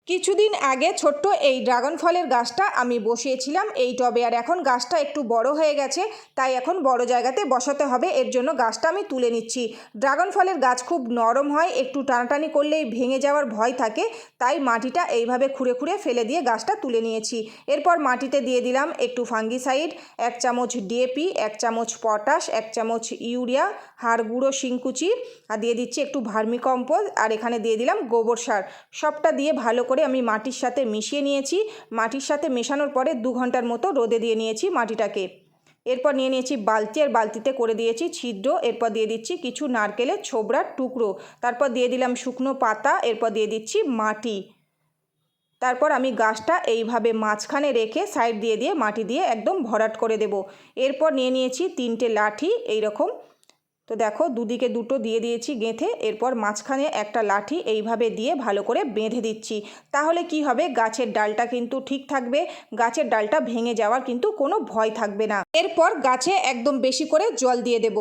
কিছুদিন আগে ছোট্ট এই ড্রাগন ফলের গাছটা আমি বসিয়েছিলাম এই টবে, আর এখন গাছটা একটু বড় হয়ে গেছে, তাই এখন বড় জায়গাতে বসাতে হবে। এর জন্য গাছটা আমি তুলে নিচ্ছি। ড্রাগন ফলের গাছ খুব নরম হয়, একটু টানাটানি করলেই ভেঙে যাওয়ার ভয় থাকে, তাই মাটিটা এইভাবে খুঁড়ে খুঁড়ে ফেলে দিয়ে গাছটা তুলে নিয়েছি। এরপর মাটিতে দিয়ে দিলাম একটু ফাঙ্গিসাইড, 1 চামচ ডিএপি, 1 চামচ পটাশ, 1 চামচ ইউরিয়া, হাড় গুঁড়ো শিংকুচি, আর দিয়ে দিচ্ছি একটু ভার্মিকম্পোস্ট, আর এখানে দিয়ে দিলাম গোবর সার। সবটা দিয়ে ভালো করে আমি মাটির সাথে মিশিয়ে নিয়েছি। মাটির সাথে মেশানোর পরে 2 ঘন্টার মতো রোদে দিয়ে নিয়েছি মাটিটাকে। এরপর নিয়ে নিয়েছি বালতি, আর বালতিতে করে দিয়েছি ছিদ্র। এরপর দিয়ে দিচ্ছি কিছু নারকেলের ছোবড়ার টুকরো, তারপর দিয়ে দিলাম শুকনো পাতা, এরপর দিয়ে দিচ্ছি মাটি। তারপর আমি গাছটা এইভাবে মাঝখানে রেখে সাইড দিয়ে দিয়ে মাটি দিয়ে একদম ভরাট করে দেব। এরপর নিয়ে নিয়েছি 3টে লাঠি এইরকম, তো দেখো দুদিকে দুটো দিয়ে দিয়েছি গেঁথে। এরপর মাঝখানে একটা লাঠি এইভাবে দিয়ে ভালো করে বেঁধে দিচ্ছি। তাহলে কি হবে, গাছের ডালটা কিন্তু ঠিক থাকবে, গাছের ডালটা ভেঙে যাওয়ার কিন্তু কোনো ভয় থাকবে না। এরপর গাছে একদম বেশি করে জল দিয়ে দেব।